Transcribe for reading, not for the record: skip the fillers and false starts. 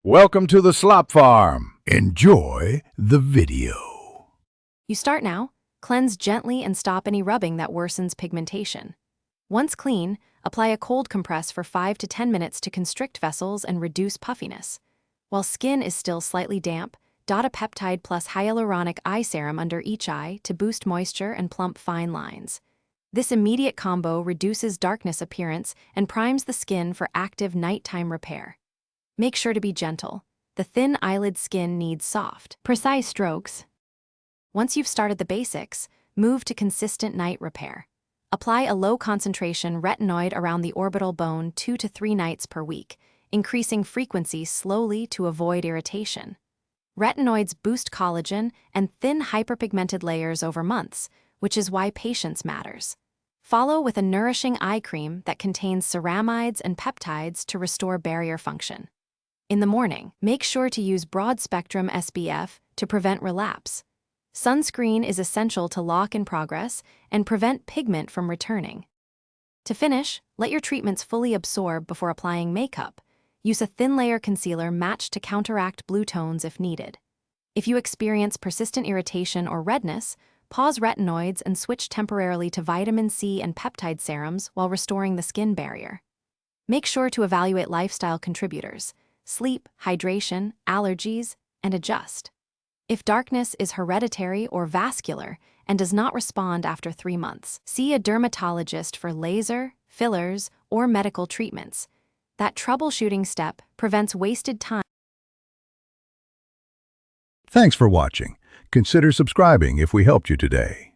Welcome to the Slop Farm. Enjoy the video. You start now. Cleanse gently and stop any rubbing that worsens pigmentation. Once clean, apply a cold compress for 5 to 10 minutes to constrict vessels and reduce puffiness. While skin is still slightly damp, dot a peptide plus hyaluronic eye serum under each eye to boost moisture and plump fine lines. This immediate combo reduces darkness appearance and primes the skin for active nighttime repair. Make sure to be gentle. The thin eyelid skin needs soft, precise strokes. Once you've started the basics, move to consistent night repair. Apply a low-concentration retinoid around the orbital bone 2 to 3 nights per week, increasing frequency slowly to avoid irritation. Retinoids boost collagen and thin hyperpigmented layers over months, which is why patience matters. Follow with a nourishing eye cream that contains ceramides and peptides to restore barrier function. In the morning, make sure to use broad-spectrum SPF to prevent relapse. Sunscreen is essential to lock in progress and prevent pigment from returning. To finish, let your treatments fully absorb before applying makeup. Use a thin layer concealer matched to counteract blue tones if needed. If you experience persistent irritation or redness, pause retinoids and switch temporarily to vitamin C and peptide serums while restoring the skin barrier. Make sure to evaluate lifestyle contributors, sleep, hydration, allergies, and adjust. If darkness is hereditary or vascular and does not respond after 3 months, see a dermatologist for laser, fillers, or medical treatments. That troubleshooting step prevents wasted time. Thanks for watching. Consider subscribing if we helped you today.